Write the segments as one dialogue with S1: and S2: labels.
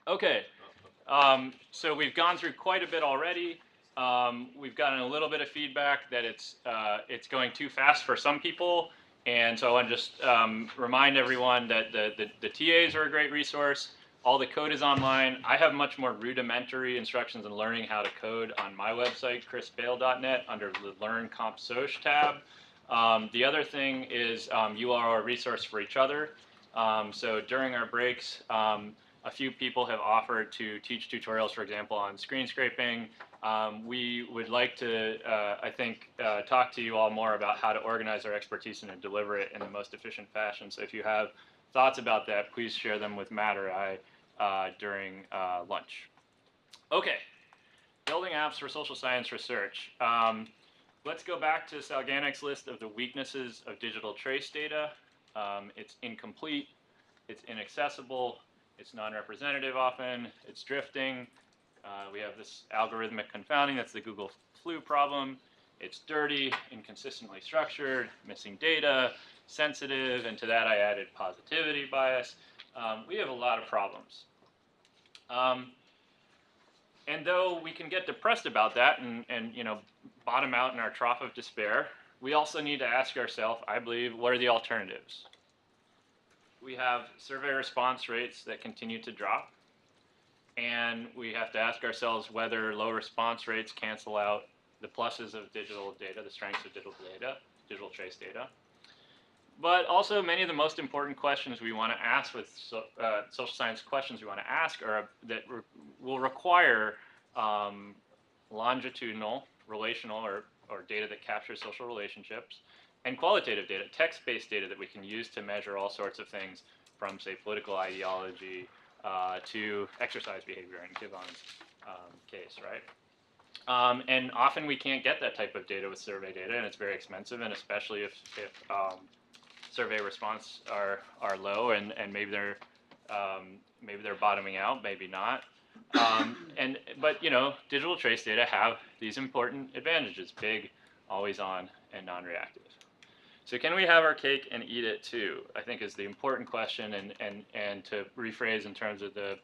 S1: Okay, so we've gone through quite a bit already. We've gotten a little bit of feedback that it's going too fast for some people, and so I want to just remind everyone that the TAs are a great resource. All the code is online. I have much more rudimentary instructions in learning how to code on my website, chrisbale.net, under the Learn Comp Soc tab. The other thing is you are a resource for each other. So during our breaks, a few people have offered to teach tutorials, for example, on screen scraping. We would like to, I think, talk to you all more about how to organize our expertise and to deliver it in the most efficient fashion. So if you have thoughts about that, please share them with Matt or I during lunch. Okay, building apps for social science research. Let's go back to Salganik's list of the weaknesses of digital trace data. It's incomplete, it's inaccessible, it's non-representative often, it's drifting. We have this algorithmic confounding, that's the Google flu problem. It's dirty, inconsistently structured, missing data, sensitive, and to that I added positivity bias. We have a lot of problems. And though we can get depressed about that and bottom out in our trough of despair, we also need to ask ourselves, I believe, what are the alternatives? We have survey response rates that continue to drop, and we have to ask ourselves whether low response rates cancel out the pluses of digital data, the strengths of digital data, digital trace data. But also many of the most important questions we want to ask with social science questions we want to ask are that will require longitudinal, relational, or data that captures social relationships, and qualitative data, text-based data that we can use to measure all sorts of things from, say, political ideology to exercise behavior in Kivon's case, right? And often we can't get that type of data with survey data, and it's very expensive, and especially if survey response are low, and maybe they're bottoming out, maybe not. But digital trace data have these important advantages: big, always on, and non-reactive. So can we have our cake and eat it too, I think, is the important question, and to rephrase in terms of the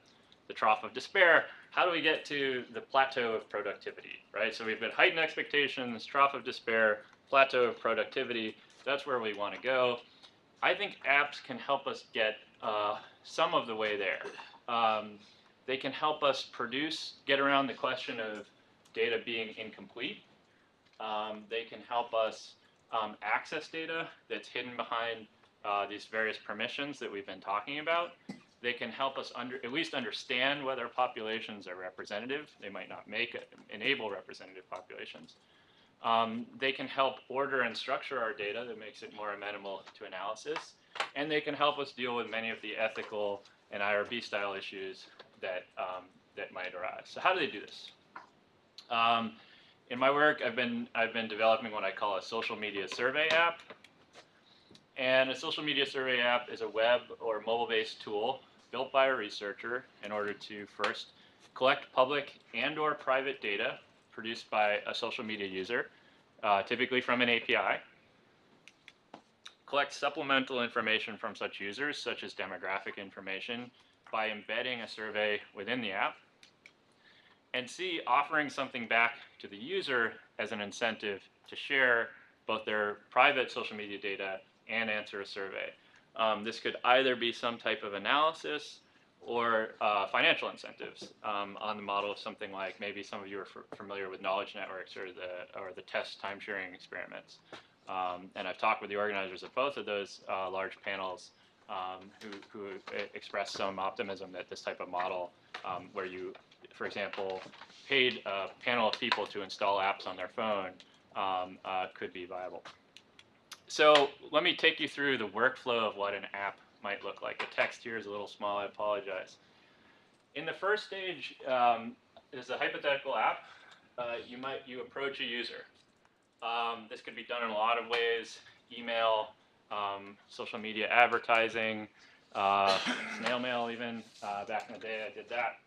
S1: trough of despair, how do we get to the plateau of productivity, right? So we've got heightened expectations, trough of despair, plateau of productivity. That's where we want to go. I think apps can help us get some of the way there. They can help us get around the question of data being incomplete. They can help us access data that's hidden behind these various permissions that we've been talking about. They can help us at least understand whether populations are representative. They might not enable representative populations. They can help order and structure our data that makes it more amenable to analysis. And they can help us deal with many of the ethical and IRB style issues that might arise. So how do they do this? In my work, I've been developing what I call a social media survey app. And a social media survey app is a web or mobile-based tool built by a researcher in order to first collect public and or private data produced by a social media user, typically from an API, collect supplemental information from such users, such as demographic information, by embedding a survey within the app, and C, offering something back to the user as an incentive to share both their private social media data and answer a survey. This could either be some type of analysis or financial incentives on the model of something like, maybe some of you are familiar with knowledge networks or the test time sharing experiments. And I've talked with the organizers of both of those large panels who expressed some optimism that this type of model, where you, for example, paid a panel of people to install apps on their phone, could be viable. So let me take you through the workflow of what an app might look like. The text here is a little small, I apologize. In the first stage, is a hypothetical app. You approach a user. This could be done in a lot of ways: email, social media advertising, snail mail even. Back in the day I did that.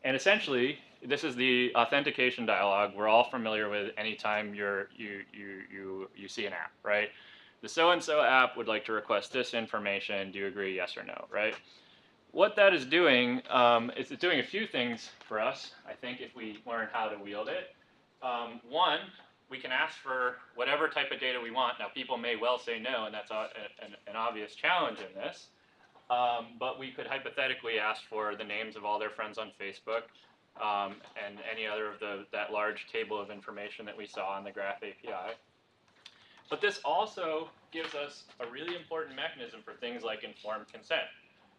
S1: And essentially, this is the authentication dialog we're all familiar with anytime you see an app, right? The so-and-so app would like to request this information. Do you agree, yes or no, right? what that is doing is it's doing a few things for us, I think, if we learn how to wield it. One, we can ask for whatever type of data we want. Now, people may well say no, and that's an obvious challenge in this. But we could hypothetically ask for the names of all their friends on Facebook and any other of that large table of information that we saw on the Graph API. But this also gives us a really important mechanism for things like informed consent.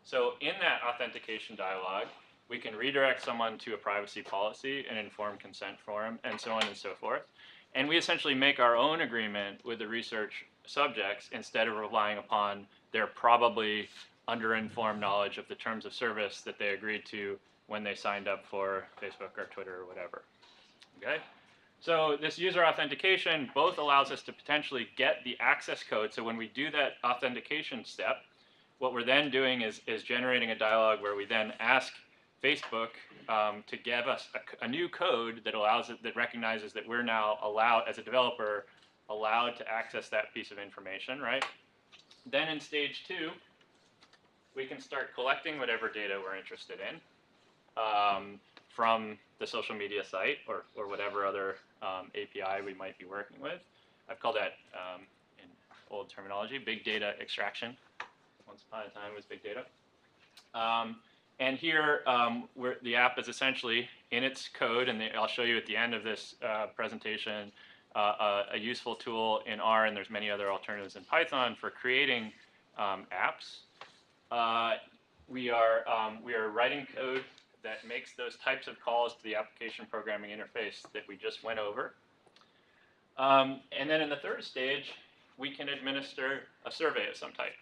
S1: So in that authentication dialog, we can redirect someone to a privacy policy, an informed consent form, and so on and so forth. And we essentially make our own agreement with the research subjects instead of relying upon their probably underinformed knowledge of the terms of service that they agreed to when they signed up for Facebook or Twitter or whatever. Okay? So this user authentication both allows us to potentially get the access code. So when we do that authentication step, what we're then doing is generating a dialog where we then ask Facebook to give us a new code that allows it, that recognizes that we're now allowed, as a developer, allowed to access that piece of information, right? Then in stage 2, we can start collecting whatever data we're interested in from the social media site or whatever other API we might be working with. I've called that, in old terminology, big data extraction. Once upon a time was big data. And here, the app is essentially in its code, and I'll show you at the end of this presentation a useful tool in R, and there's many other alternatives in Python for creating apps. We are writing code that makes those types of calls to the application programming interface that we just went over. And then in the third stage, we can administer a survey of some type.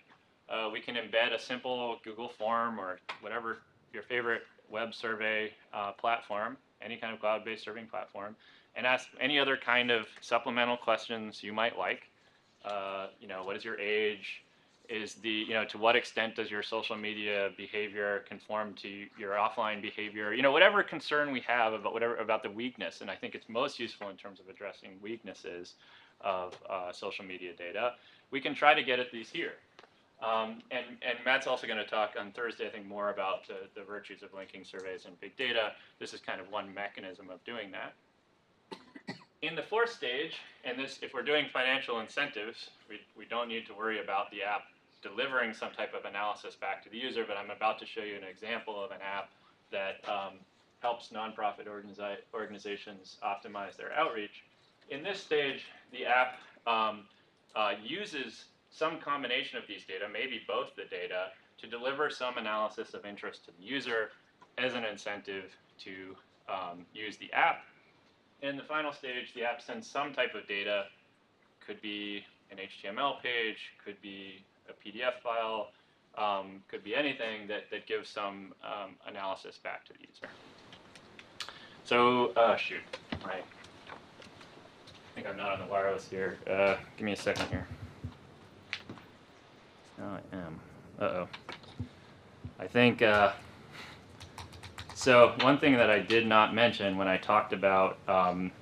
S1: We can embed a simple Google form or whatever your favorite web survey platform, any kind of cloud-based surveying platform, and ask any other kind of supplemental questions you might like. What is your age? To what extent does your social media behavior conform to your offline behavior? Whatever concern we have about the weakness, and I think it's most useful in terms of addressing weaknesses of social media data, we can try to get at these here. And Matt's also going to talk on Thursday, I think, more about the virtues of linking surveys and big data. This is kind of one mechanism of doing that. In the fourth stage, and this, if we're doing financial incentives, we don't need to worry about the app delivering some type of analysis back to the user, but I'm about to show you an example of an app that helps nonprofit organizations optimize their outreach. In this stage, the app uses some combination of these data, maybe both the data, to deliver some analysis of interest to the user as an incentive to use the app. In the final stage, the app sends some type of data, could be an HTML page, could be a PDF file, could be anything that gives some analysis back to the user. So, shoot, I think I'm not on the wireless here. Give me a second here. Oh, I am. Uh-oh. I think, so one thing that I did not mention when I talked about okay.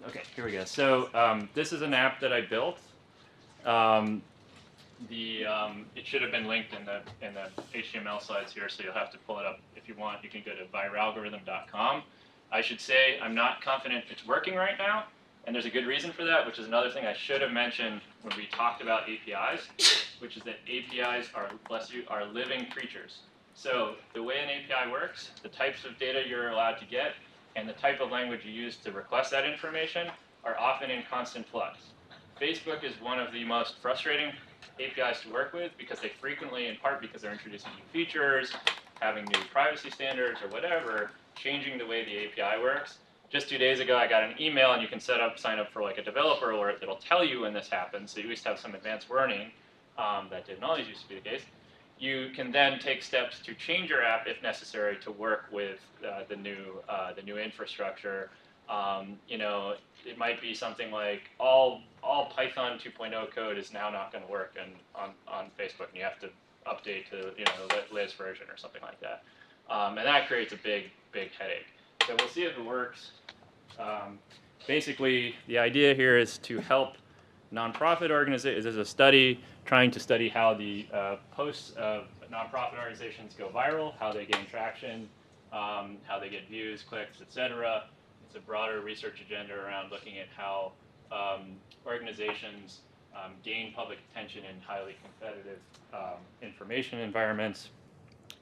S1: Okay, here we go. So this is an app that I built. It should have been linked in the HTML slides here, so you'll have to pull it up if you want. You can go to viralgorithm.com. I should say I'm not confident it's working right now, and there's a good reason for that, which is another thing I should have mentioned when we talked about APIs, which is that APIs are living creatures. So the way an API works, the types of data you're allowed to get, and the type of language you use to request that information are often in constant flux. Facebook is one of the most frustrating APIs to work with because they frequently, in part because they're introducing new features, having new privacy standards or whatever, changing the way the API works. Just 2 days ago, I got an email, and you can sign up for like a developer alert that'll tell you when this happens, so you at least have some advanced warning. That didn't always used to be the case. You can then take steps to change your app if necessary to work with the new infrastructure. It might be something like all Python 2.0 code is now not going to work on Facebook, and you have to update to the latest version or something like that. And that creates a big headache. So we'll see if it works. Basically, the idea here is to help nonprofit organizations. There's a study trying to study how the posts of nonprofit organizations go viral, how they gain traction, how they get views, clicks, etc. It's a broader research agenda around looking at how organizations gain public attention in highly competitive information environments.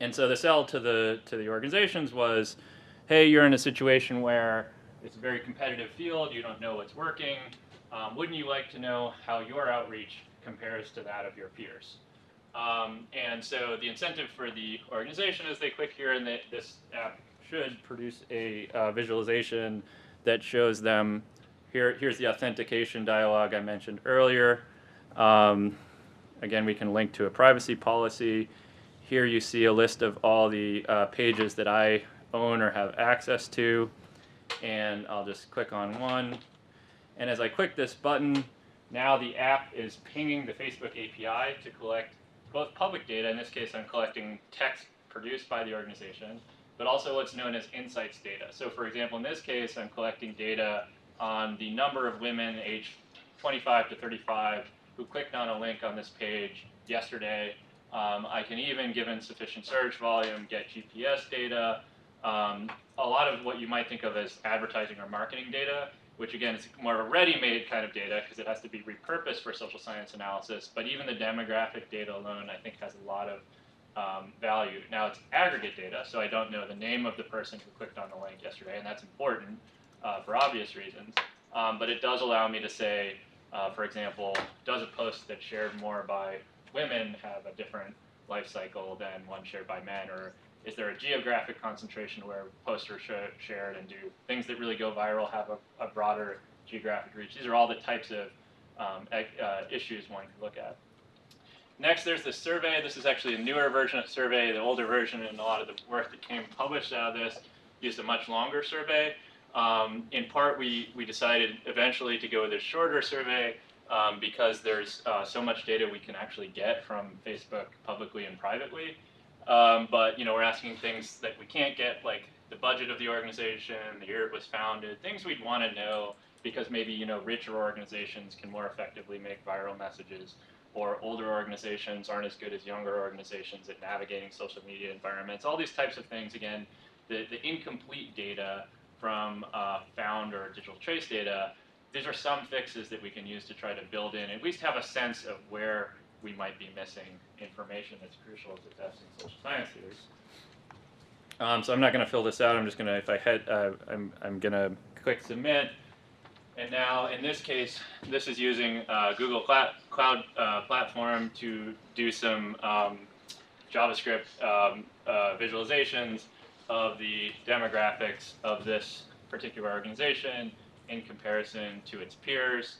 S1: And so the sell to the organizations was, hey, you're in a situation where it's a very competitive field, you don't know what's working. Wouldn't you like to know how your outreach compares to that of your peers? And so the incentive for the organization is they click here, and this app should produce a visualization that shows them, here's the authentication dialog I mentioned earlier. Again, we can link to a privacy policy. Here you see a list of all the pages that I own or have access to. And I'll just click on one. And as I click this button, now the app is pinging the Facebook API to collect both public data. In this case, I'm collecting text produced by the organization, but also what's known as insights data. So for example, in this case, I'm collecting data on the number of women aged 25 to 35 who clicked on a link on this page yesterday. I can even, given sufficient search volume, get GPS data. A lot of what you might think of as advertising or marketing data, which again is more of a ready-made kind of data because it has to be repurposed for social science analysis. But even the demographic data alone, I think, has a lot of value. Now it's aggregate data, so I don't know the name of the person who clicked on the link yesterday, and that's important for obvious reasons. But it does allow me to say, for example, does a post that's shared more by women have a different life cycle than one shared by men, or is there a geographic concentration where posts are shared, and do things that really go viral have a broader geographic reach? These are all the types of issues one can look at. Next, there's the survey. This is actually a newer version of survey. The older version and a lot of the work that came published out of this used a much longer survey. In part, we decided eventually to go with a shorter survey because there's so much data we can actually get from Facebook publicly and privately. But we're asking things that we can't get, like the budget of the organization, the year it was founded, things we'd want to know because maybe richer organizations can more effectively make viral messages, or older organizations aren't as good as younger organizations at navigating social media environments. All these types of things. Again, the incomplete data from found or digital trace data. These are some fixes that we can use to try to build in, at least have a sense of where we might be missing information that's crucial to testing social science theories. So I'm not going to fill this out. I'm just going to, if I hit, I'm going to click submit. And now, in this case, this is using Google Cloud Platform to do some JavaScript visualizations of the demographics of this particular organization in comparison to its peers.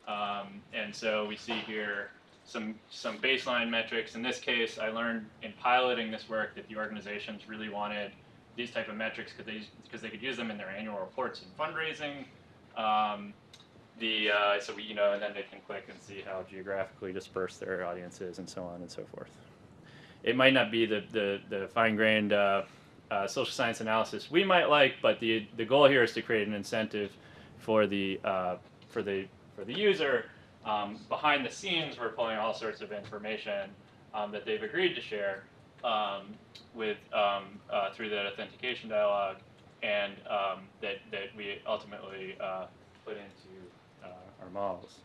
S1: And so we see here some baseline metrics. In this case, I learned in piloting this work that the organizations really wanted these type of metrics because they could use them in their annual reports and fundraising. So we, and then they can click and see how geographically dispersed their audience is, and so on and so forth. It might not be the fine-grained social science analysis we might like, but the goal here is to create an incentive for the user. Behind the scenes, we're pulling all sorts of information that they've agreed to share with through that authentication dialog, and that we ultimately put into our models.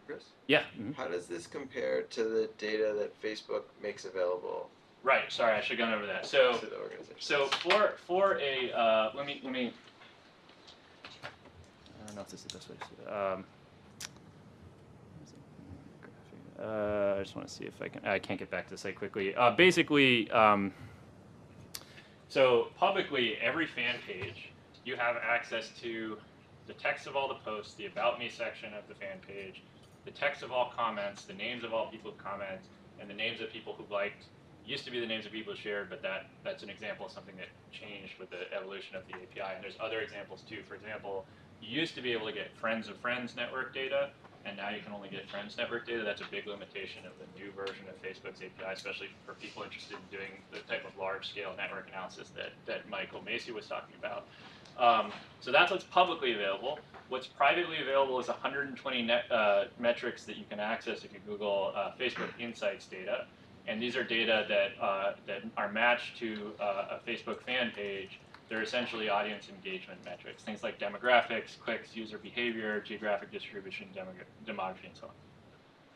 S2: Chris?
S1: Yeah.
S2: How does this compare to the data that Facebook makes available?
S1: Right. Sorry, I should have gone over that. So,
S2: to the organization.
S1: So for a let me. I don't know if this is the best way to see it. I just want to see if I can't get back to the site quickly. Basically, so publicly, every fan page, you have access to the text of all the posts, the About Me section of the fan page, the text of all comments, the names of all people who comment, and the names of people who liked. Used to be the names of people who shared, but that's an example of something that changed with the evolution of the API. And there's other examples too. For example, you used to be able to get friends of friends network data. and now you can only get friends network data. That's a big limitation of the new version of Facebook's API, especially for people interested in doing the type of large-scale network analysis that Michael Macy was talking about. So that's what's publicly available. What's privately available is 120 metrics that you can access if you Google Facebook Insights data. And these are data that are matched to a Facebook fan page. They're essentially audience engagement metrics, things like demographics, clicks, user behavior, geographic distribution, demography, and so on.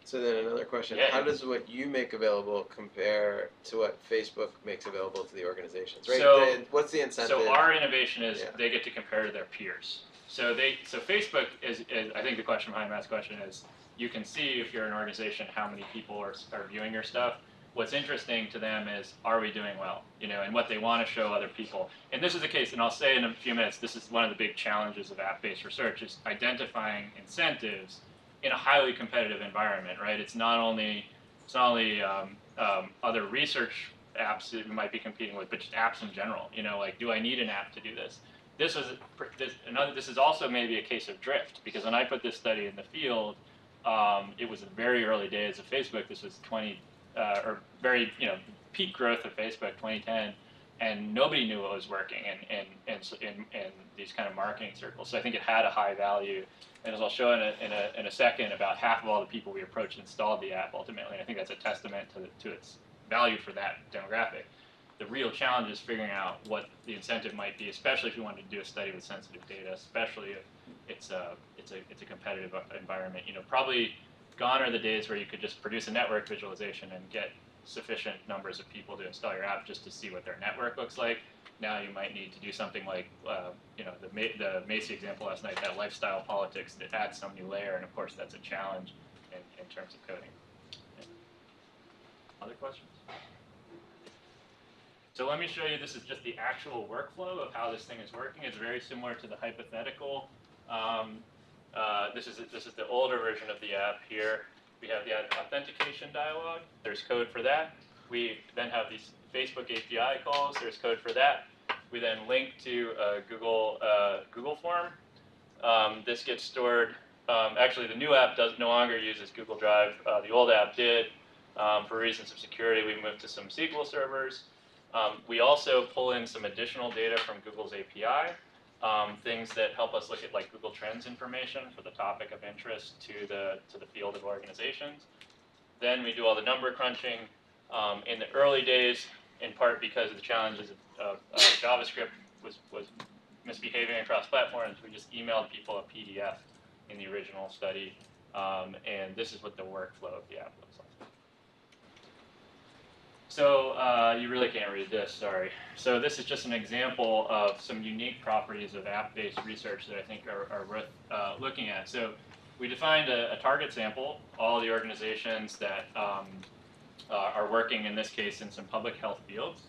S2: So then another question,
S1: Yeah,
S2: how does what you make available compare to what Facebook makes available to the organizations, right?
S1: So,
S2: what's the incentive?
S1: So our innovation is they get to compare to their peers. So Facebook is I think the question behind Matt's question is, you can see if you're an organization how many people are viewing your stuff. What's interesting to them is, are we doing well? And what they want to show other people. And this is the case, and I'll say in a few minutes, this is one of the big challenges of app-based research, is identifying incentives in a highly competitive environment, right? It's not only other research apps that we might be competing with, but just apps in general. Like, do I need an app to do this? This is also maybe a case of drift, because when I put this study in the field, it was the very early days of Facebook. This was peak growth of Facebook, 2010, and nobody knew what was working in these kind of marketing circles. So I think it had a high value, and as I'll show in a second, about half of all the people we approached installed the app ultimately. And I think that's a testament to its value for that demographic. The real challenge is figuring out what the incentive might be, especially if you want to do a study with sensitive data, especially if it's a competitive environment. Probably gone are the days where you could just produce a network visualization and get sufficient numbers of people to install your app just to see what their network looks like. Now you might need to do something like, the Macy example last night, that lifestyle politics that adds some new layer, and of course that's a challenge in terms of coding. Yeah. Other questions? So let me show you, this is just the actual workflow of how this thing is working. It's very similar to the hypothetical. This is the older version of the app here. We have the authentication dialog. There's code for that. We then have these Facebook API calls. There's code for that. We then link to a Google form. This gets stored. Actually, the new app no longer uses Google Drive. The old app did. For reasons of security, we moved to some SQL servers. We also pull in some additional data from Google's API. Things that help us look at like Google Trends information for the topic of interest to the field of organizations. Then we do all the number crunching. In the early days, in part because of the challenges of JavaScript was misbehaving across platforms, we just emailed people a PDF in the original study, and this is what the workflow of the app looks like. So you really can't read this, sorry. So this is just an example of some unique properties of app-based research that I think are worth looking at. So we defined a target sample, all the organizations that are working, in this case, in some public health fields.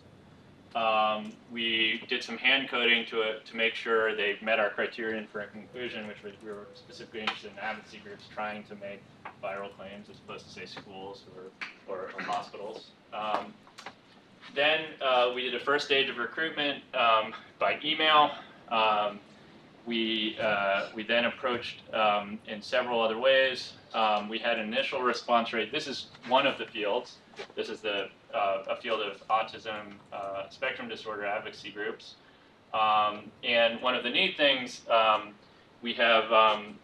S1: We did some hand coding to make sure they met our criterion for inclusion, which we were specifically interested in advocacy groups trying to make viral claims as opposed to, say, schools or hospitals. Then we did a first stage of recruitment by email. We then approached in several other ways. We had an initial response rate. This is one of the fields. This is a field of autism spectrum disorder advocacy groups. And one of the neat things, we have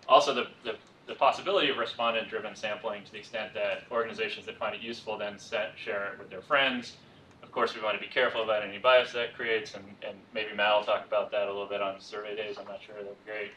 S1: also the possibility of respondent-driven sampling to the extent that organizations that find it useful then share it with their friends. Of course, we want to be careful about any bias that creates, and maybe Matt will talk about that a little bit on survey days. I'm not sure, that would be great.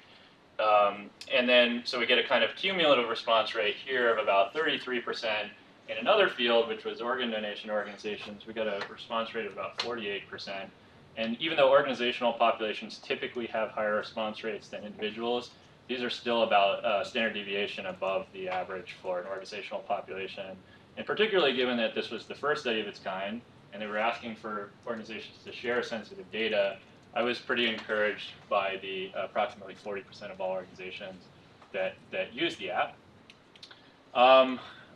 S1: And then, so we get a kind of cumulative response rate here of about 33%. In another field, which was organ donation organizations, we got a response rate of about 48%. And even though organizational populations typically have higher response rates than individuals, these are still about standard deviation above the average for an organizational population. And particularly given that this was the first study of its kind, and they were asking for organizations to share sensitive data, I was pretty encouraged by the approximately 40% of all organizations that use the app.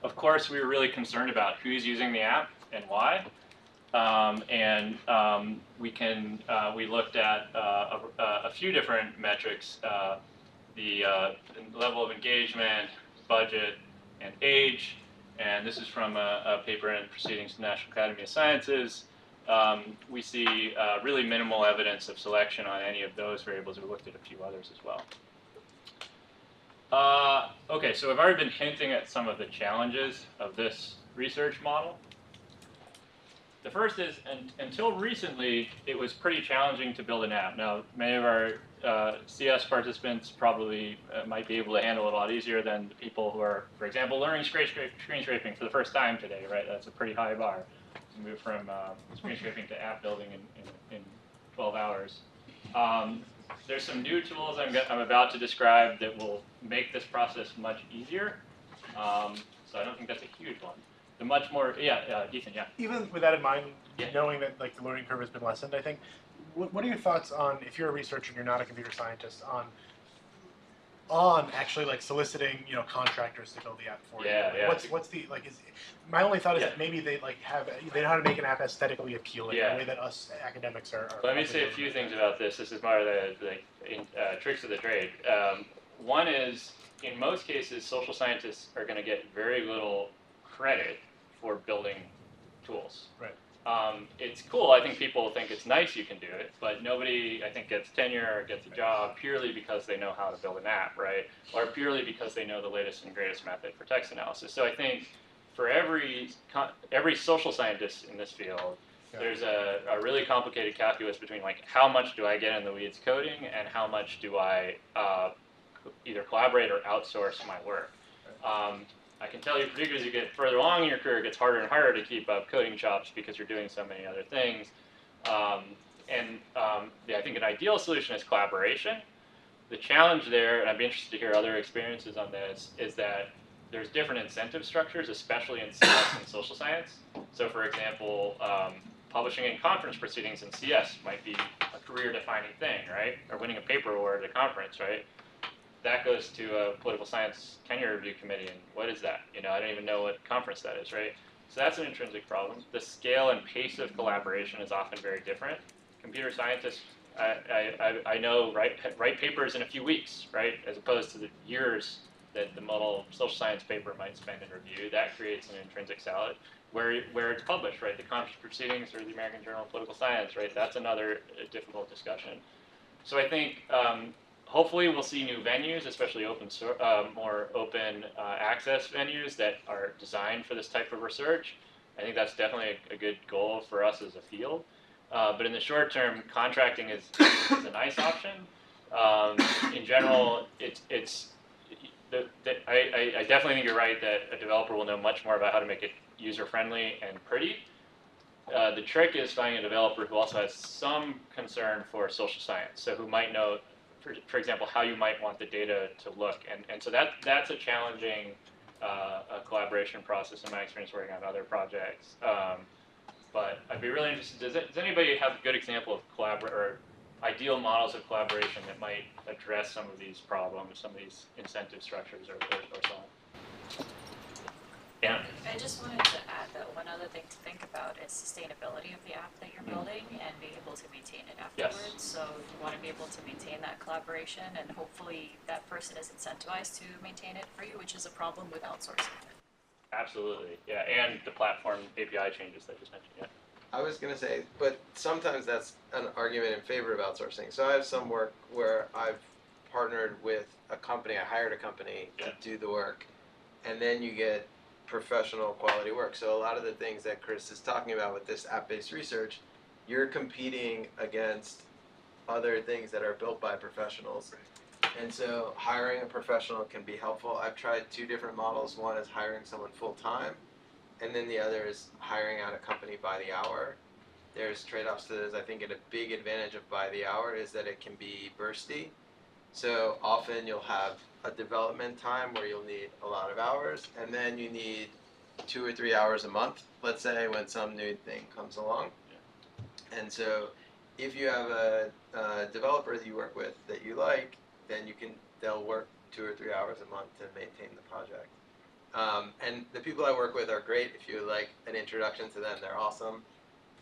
S1: Of course, we were really concerned about who's using the app and why. We looked at a few different metrics, the level of engagement, budget, and age. And this is from a paper in Proceedings of the National Academy of Sciences. We see really minimal evidence of selection on any of those variables. We looked at a few others as well. Okay, so I've already been hinting at some of the challenges of this research model. The first is, until recently, it was pretty challenging to build an app. Now, many of our CS participants probably might be able to handle it a lot easier than the people who are, for example, learning screen scraping for the first time today, right? That's a pretty high bar to move from screen scraping to app building in 12 hours. There's some new tools I'm about to describe that will make this process much easier. So I don't think that's a huge one. The much more, Ethan, yeah.
S3: Even with that in mind,
S1: Yeah.
S3: knowing that like the learning curve has been lessened, I think, what are your thoughts on, if you're a researcher and you're not a computer scientist, on actually like soliciting, contractors to build the app for you?
S1: Yeah.
S3: What's the my only thought is
S1: Yeah.
S3: that maybe they know how to make an app aesthetically appealing in
S1: Yeah.
S3: a way that us academics are.
S1: Let me say a few things about this. This is more of the tricks of the trade. One is, in most cases, social scientists are going to get very little credit for building tools.
S3: Right.
S1: It's cool. I think people think it's nice you can do it, but nobody, I think, gets tenure or gets a job purely because they know how to build an app, right? Or purely because they know the latest and greatest method for text analysis. So I think for every social scientist in this field, there's a really complicated calculus between like how much do I get in the weeds coding and how much do I either collaborate or outsource my work. I can tell you, particularly as you get further along in your career, it gets harder and harder to keep up coding chops because you're doing so many other things. I think an ideal solution is collaboration. The challenge there, and I'd be interested to hear other experiences on this, is that there's different incentive structures, especially in CS and social science. So for example, publishing in conference proceedings in CS might be a career-defining thing, right? Or winning a paper award at a conference, right? That goes to a political science tenure review committee, and what is that? I don't even know what conference that is, right? So that's an intrinsic problem. The scale and pace of collaboration is often very different. Computer scientists, I know, write papers in a few weeks, right? As opposed to the years that the model social science paper might spend in review. That creates an intrinsic salad. Where it's published, right? The conference proceedings or the American Journal of Political Science, right? That's another difficult discussion. So I think hopefully we'll see new venues, especially more open access venues that are designed for this type of research. I think that's definitely a good goal for us as a field. But in the short term, contracting is a nice option. In general, I definitely think you're right that a developer will know much more about how to make it user-friendly and pretty. The trick is finding a developer who also has some concern for social science, so who might know, for example, how you might want the data to look. And so that's a challenging collaboration process in my experience working on other projects. But I'd be really interested, does anybody have a good example of or ideal models of collaboration that might address some of these problems, some of these incentive structures or so on? Yeah.
S4: I just wanted to add that one other thing to think about is sustainability of the app that you're building and being able to maintain it afterwards. So you want to be able to maintain that collaboration, and hopefully that person is incentivized to maintain it for you, which is a problem with outsourcing it.
S1: Absolutely, yeah, and the platform API changes that I just mentioned, yeah.
S2: I was going to say, but sometimes that's an argument in favor of outsourcing. So I have some work where I've partnered with a company, I hired a company to do the work, and then you get professional quality work. So a lot of the things that Chris is talking about with this app-based research, you're competing against other things that are built by professionals. And so hiring a professional can be helpful. I've tried two different models. One is hiring someone full-time, and then the other is hiring out a company by the hour. There's trade-offs to this. I think a big advantage of by the hour is that it can be bursty. So often you'll have a development time where you'll need a lot of hours, and then you need 2 or 3 hours a month, let's say, when some new thing comes along. And so if you have a developer that you work with that you like, then they'll work 2 or 3 hours a month to maintain the project. And the people I work with are great. If you like an introduction to them, they're awesome.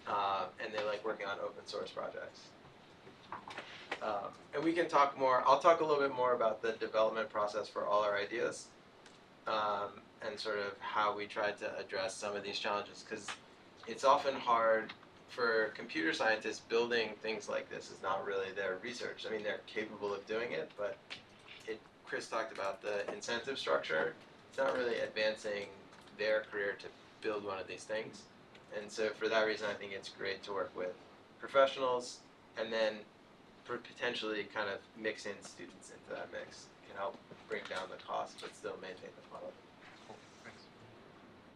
S2: And they like working on open source projects. And we can talk more. I'll talk a little bit more about the development process for all our ideas. and sort of how we tried to address some of these challenges, because it's often hard for computer scientists. Building things like this is not really their research. I mean, they're capable of doing it, but Chris talked about the incentive structure. It's not really advancing their career to build one of these things. And so for that reason, I think it's great to work with professionals, and then for potentially kind of mix in students into that mix can help bring down the cost but still maintain the quality.
S3: Cool. Thanks.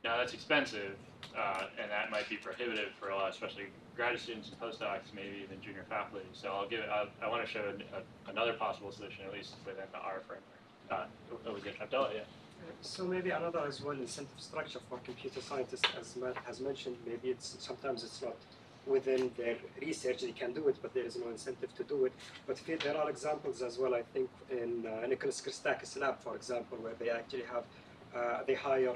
S1: Now that's expensive, and that might be prohibitive for a lot, especially graduate students and postdocs, maybe even junior faculty. So I want to show another possible solution, at least within our framework. Was it Abdullah? Yeah.
S5: So maybe another as well incentive structure for computer scientists, as Matt has mentioned. Maybe sometimes it's not within their research, they can do it, but there is no incentive to do it. But there are examples as well, I think, in Nicholas Christakis' lab, for example, where they actually have, they hire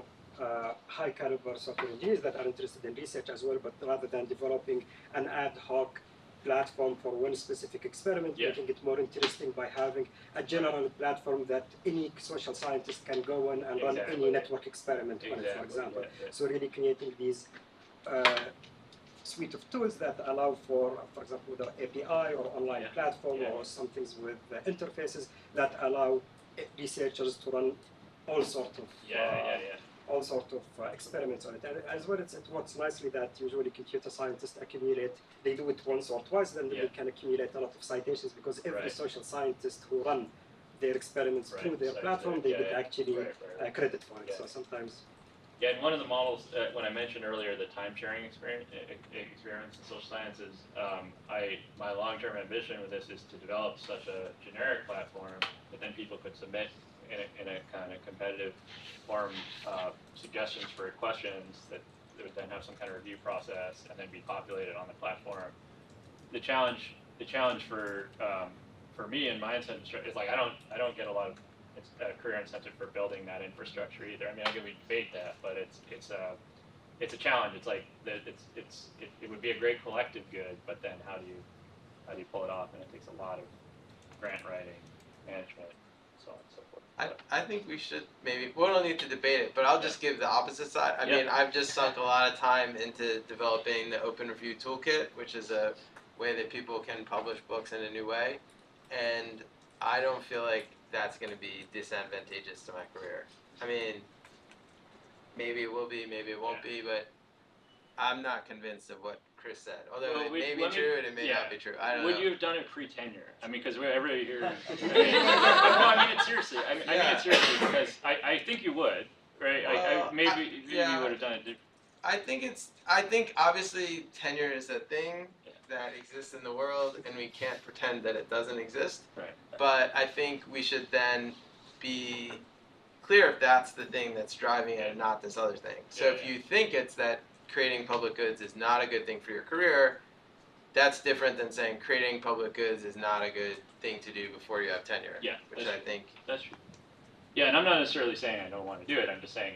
S5: high caliber software engineers that are interested in research as well, but rather than developing an ad hoc platform for one specific experiment, making it more interesting by having a general platform that any social scientist can go on and run any network experiment on it, for example. So really creating these suite of tools that allow for example, with an API or online platform or some things with interfaces that allow researchers to run all sorts of experiments on it. And as well, it works nicely that usually computer scientists accumulate, they do it once or twice, then they can accumulate a lot of citations, because every social scientist who run their experiments through their platform, they get actually credit for it. So sometimes.
S1: Yeah, and one of the models, when I mentioned earlier the time-sharing experiments in social sciences, my long-term ambition with this is to develop such a generic platform that then people could submit in a kind of competitive form suggestions for questions that would then have some kind of review process and then be populated on the platform. The challenge for me and my incentive is like I don't get a lot of career incentive for building that infrastructure either. I mean, I can debate that, but it's a challenge. It's like it would be a great collective good, but then how do you pull it off? And it takes a lot of grant writing, management, so on and so forth.
S2: I think we should we don't need to debate it, but I'll just give the opposite side. I mean, I've just sunk a lot of time into developing the Open Review Toolkit, which is a way that people can publish books in a new way, and I don't feel like that's going to be disadvantageous to my career. I mean, maybe it will be, maybe it won't be, but I'm not convinced of what Chris said. Although it may be true and it may not be true. I don't know.
S1: Would you have done it pre-tenure? I mean, because everybody here. I mean it seriously. I mean it seriously because I think you would, right? Maybe you would have done it.
S2: I think obviously tenure is a thing that exists in the world, and we can't pretend that it doesn't exist.
S1: Right.
S2: But I think we should then be clear if that's the thing that's driving it and not this other thing. So if you think it's that creating public goods is not a good thing for your career, that's different than saying creating public goods is not a good thing to do before you have tenure.
S1: Yeah,
S2: which I think.
S1: That's true. Yeah, and I'm not necessarily saying I don't want to do it. I'm just saying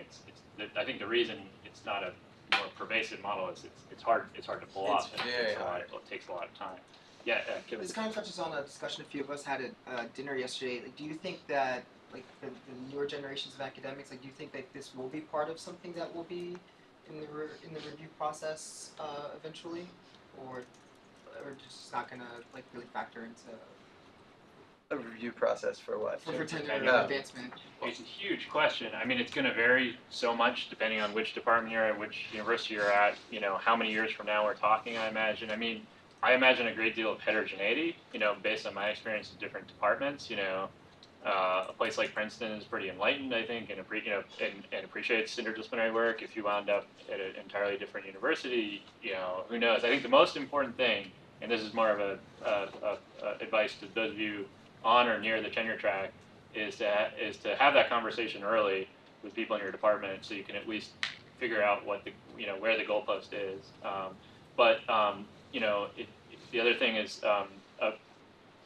S1: I think the reason it's not a more pervasive model is it's hard to pull off. And it takes a lot of time. Yeah, Kevin.
S6: This kind of touches on a discussion a few of us had at dinner yesterday. Like, do you think that the newer generations of academics, do you think that this will be part of something that will be in the review process eventually, or just not gonna really factor into
S2: A review process for what?
S6: for tenure advancement?
S1: It's a huge question. I mean, it's going to vary so much depending on which department you're at, which university you're at, how many years from now we're talking, I imagine. I mean, I imagine a great deal of heterogeneity, based on my experience in different departments. A place like Princeton is pretty enlightened, I think, and appreciates interdisciplinary work. If you wound up at an entirely different university, who knows? I think the most important thing, and this is more of a advice to those of you on or near the tenure track, is to have that conversation early with people in your department, so you can at least figure out what where the goalpost is. The other thing is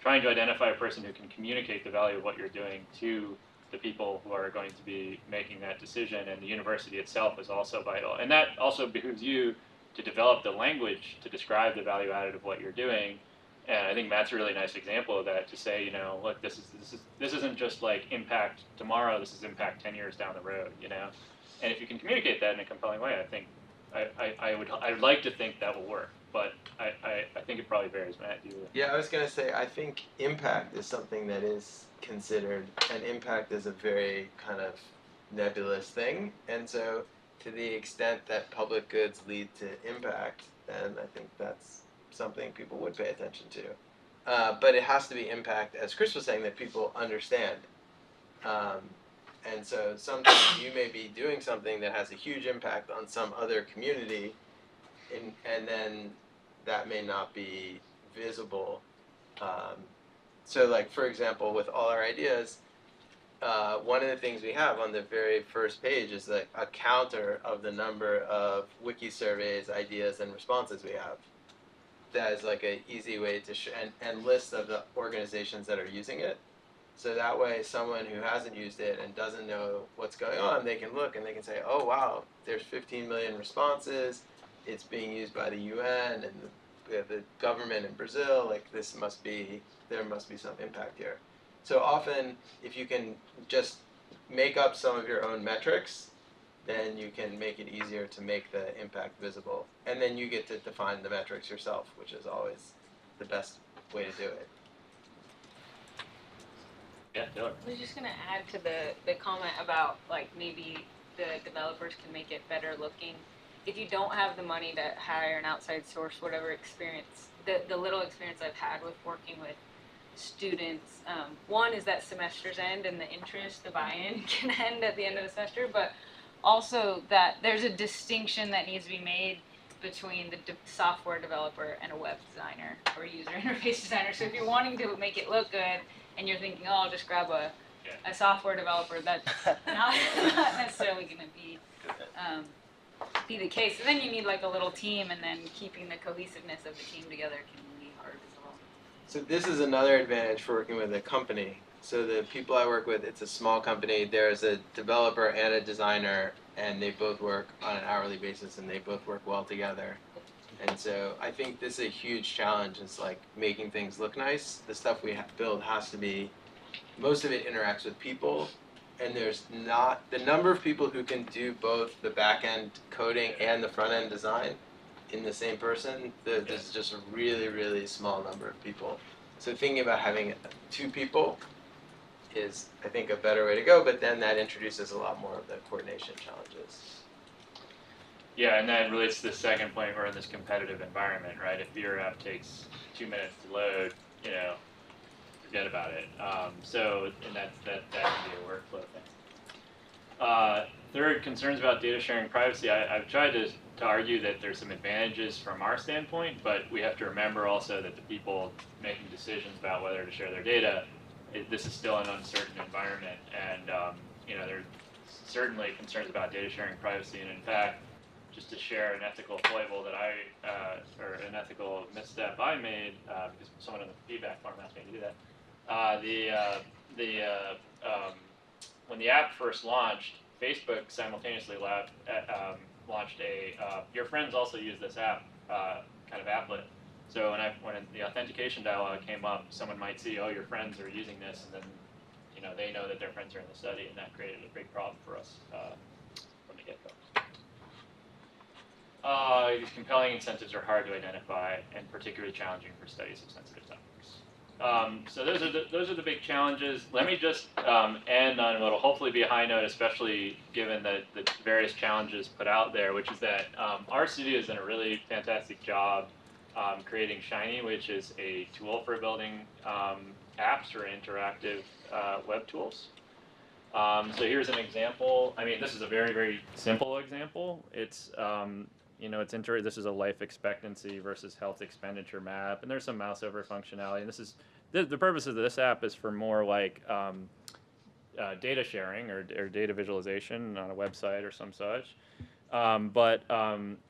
S1: trying to identify a person who can communicate the value of what you're doing to the people who are going to be making that decision, and the university itself is also vital. And that also behooves you to develop the language to describe the value added of what you're doing, And I think Matt's a really nice example of that, to say, look, this isn't just like impact tomorrow. This is impact 10 years down the road. And if you can communicate that in a compelling way, I think I would like to think that will work. But I think it probably varies. Matt, do you?
S2: Yeah, I was gonna say, I think impact is something that is considered, and impact is a very kind of nebulous thing. And so, to the extent that public goods lead to impact, then I think that's something people would pay attention to. But it has to be impact, as Chris was saying, that people understand. And so sometimes you may be doing something that has a huge impact on some other community, and then that may not be visible. So, like, for example, with all our ideas, one of the things we have on the very first page is like a counter of the number of wiki surveys, ideas, and responses we have. That is like an easy way to and list of the organizations that are using it. So that way, someone who hasn't used it and doesn't know what's going on, they can look and they can say, oh wow, there's 15 million responses, it's being used by the UN and the government in Brazil, like there must be some impact here. So often, if you can just make up some of your own metrics, then you can make it easier to make the impact visible. And then you get to define the metrics yourself, which is always the best way to do it.
S1: Yeah, Dylan.
S7: I was just gonna add to the comment about like maybe the developers can make it better looking. If you don't have the money to hire an outside source, whatever experience, the little experience I've had with working with students, one is that semesters end and the interest, the buy-in can end at the end of the semester, but also that there's a distinction that needs to be made between the software developer and a web designer or user interface designer. So if you're wanting to make it look good, and you're thinking, oh, I'll just grab a software developer, that's not necessarily going to be the case. And then you need like a little team, and then keeping the cohesiveness of the team together can be hard as well.
S2: So this is another advantage for working with a company. So the people I work with, it's a small company. There's a developer and a designer, and they both work on an hourly basis, and they both work well together. And so I think this is a huge challenge. It's like making things look nice. The stuff we build has to be, most of it interacts with people, and there's not, the number of people who can do both the back-end coding and the front-end design in the same person, there's just a really, really small number of people. So thinking about having 2 people is, I think, a better way to go, but then that introduces a lot more of the coordination challenges.
S1: Yeah, and that relates to the second point. We're in this competitive environment, right? If your app takes 2 minutes to load, forget about it. And that can be a workflow thing. Third, concerns about data sharing privacy. I've tried to argue that there's some advantages from our standpoint, but we have to remember also that the people making decisions about whether to share their data, this is still an uncertain environment, and there's certainly concerns about data sharing privacy, and in fact, just to share an ethical foible that or an ethical misstep I made, because someone in the feedback form asked me to do that. When the app first launched, Facebook simultaneously launched a your friends also use this app kind of applet. So when the authentication dialog came up, someone might see, oh, your friends are using this, and then they know that their friends are in the study, and that created a big problem for us from the get-go. These compelling incentives are hard to identify and particularly challenging for studies of sensitive topics. So those are the big challenges. Let me just end on what will hopefully be a high note, especially given the various challenges put out there, which is that our studio has done a really fantastic job creating Shiny, which is a tool for building apps or interactive web tools. So here's an example. I mean, this is a very, very simple example. It's this is a life expectancy versus health expenditure map, and there's some mouse over functionality. And this is the purpose of this app is for more like data sharing or data visualization on a website or some such. But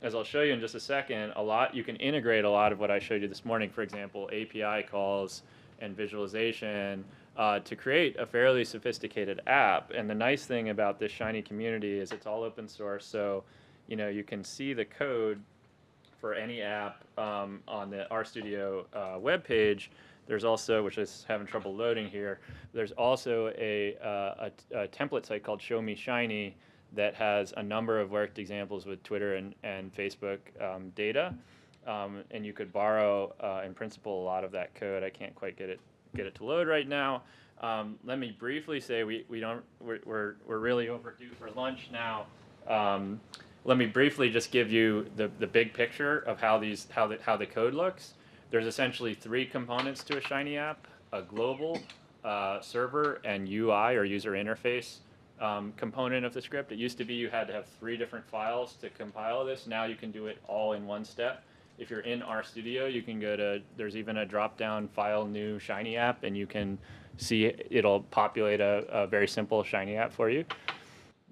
S1: as I'll show you in just a second, you can integrate a lot of what I showed you this morning. For example, API calls and visualization to create a fairly sophisticated app. And the nice thing about this Shiny community is it's all open source, so you can see the code for any app on the RStudio webpage, there's also, which is having trouble loading here, there's also a template site called Show Me Shiny that has a number of worked examples with Twitter and Facebook data. And you could borrow, in principle, a lot of that code. I can't quite get it to load right now. Let me briefly say we're really overdue for lunch now. Let me briefly just give you the big picture of how the code looks. There's essentially 3 components to a Shiny app: a global, server, and UI or user interface component of the script. It used to be you had to have 3 different files to compile this. Now you can do it all in one step. If you're in RStudio, you can go to, there's even a drop-down file new Shiny app, and you can see it'll populate a very simple Shiny app for you.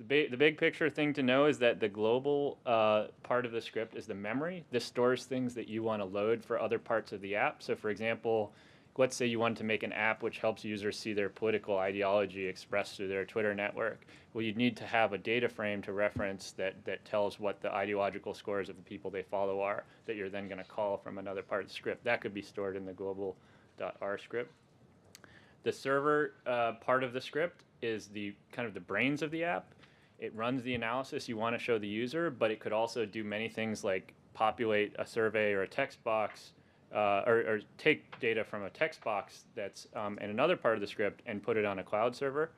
S1: The big picture thing to know is that the global part of the script is the memory. This stores things that you want to load for other parts of the app. So for example, let's say you wanted to make an app which helps users see their political ideology expressed through their Twitter network. Well, you'd need to have a data frame to reference that tells what the ideological scores of the people they follow are, that you're then going to call from another part of the script. That could be stored in the global.r script. The server part of the script is the kind of the brains of the app. It runs the analysis you want to show the user, but it could also do many things like populate a survey or a text box, or take data from a text box that's in another part of the script and put it on a cloud server.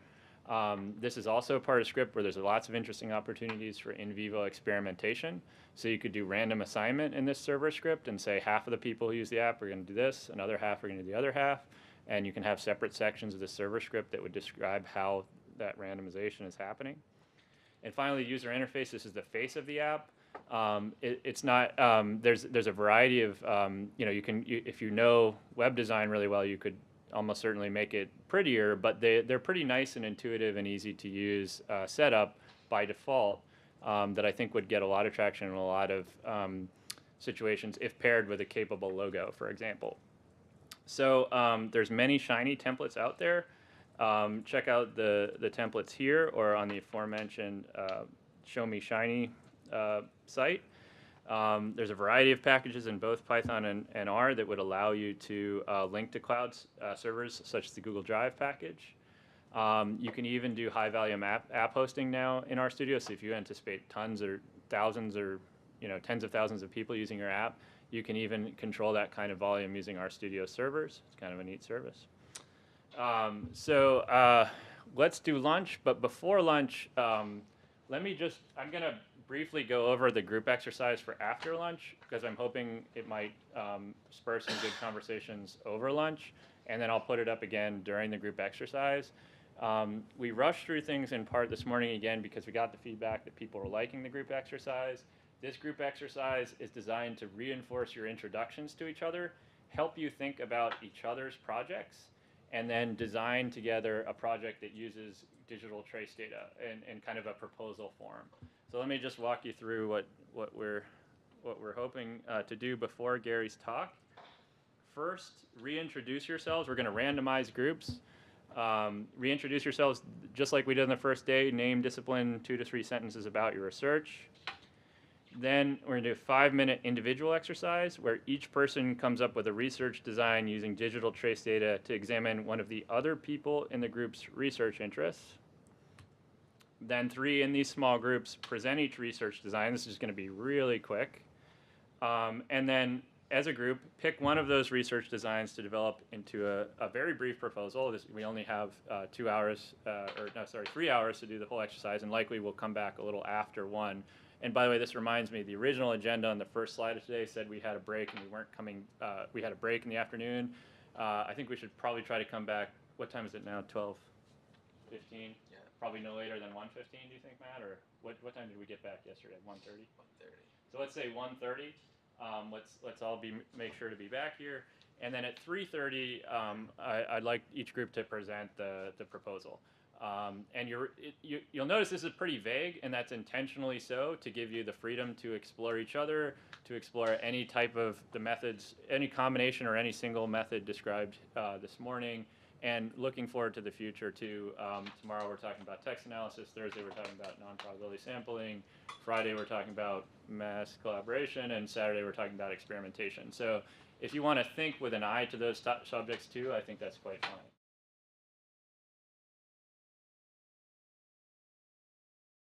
S1: This is also a part of the script where there's lots of interesting opportunities for in vivo experimentation. So you could do random assignment in this server script and say half of the people who use the app are going to do this, another half are going to do the other half, and you can have separate sections of the server script that would describe how that randomization is happening. And finally, user interface. This is the face of the app. It's not. There's a variety of. If you know web design really well, you could almost certainly make it prettier. But they're pretty nice and intuitive and easy to use setup by default. That I think would get a lot of traction in a lot of situations if paired with a capable logo, for example. So there's many Shiny templates out there. Check out the templates here or on the aforementioned Show Me Shiny site. There's a variety of packages in both Python and R that would allow you to link to cloud servers, such as the Google Drive package. You can even do high-volume app hosting now in RStudio. So if you anticipate tons or thousands or tens of thousands of people using your app, you can even control that kind of volume using RStudio servers. It's kind of a neat service. Let's do lunch, but before lunch, I'm going to briefly go over the group exercise for after lunch, because I'm hoping it might spur some good conversations over lunch, and then I'll put it up again during the group exercise. We rushed through things in part this morning again because we got the feedback that people were liking the group exercise. This group exercise is designed to reinforce your introductions to each other, help you think about each other's projects, and then design together a project that uses digital trace data in kind of a proposal form. So let me just walk you through what we're hoping to do before Gary's talk. First, reintroduce yourselves. We're going to randomize groups. Reintroduce yourselves just like we did on the first day. Name, discipline, 2 to 3 sentences about your research. Then we're going to do a 5-minute individual exercise where each person comes up with a research design using digital trace data to examine one of the other people in the group's research interests. Then 3 in these small groups present each research design. This is going to be really quick. And then as a group, pick one of those research designs to develop into a very brief proposal. We only have 3 hours to do the whole exercise, and likely we'll come back a little after 1. And by the way, this reminds me, the original agenda on the first slide of today said we had a break and we weren't coming, we had a break in the afternoon. I think we should probably try to come back. What time is it now? 12:15? Yeah. Probably no later than 1:15, do you think, Matt? Or what time did we get back yesterday? 1:30? 1:30. So let's say 1:30. Let's all make sure to be back here. And then at 3:30, I'd like each group to present the proposal. And you'll notice this is pretty vague, and that's intentionally so, to give you the freedom to explore each other, to explore any type of the methods, any combination or any single method described this morning, And looking forward to the future too. Tomorrow we're talking about text analysis. Thursday we're talking about non-probability sampling. Friday we're talking about mass collaboration, and Saturday we're talking about experimentation. So if you want to think with an eye to those subjects too, I think that's quite fine.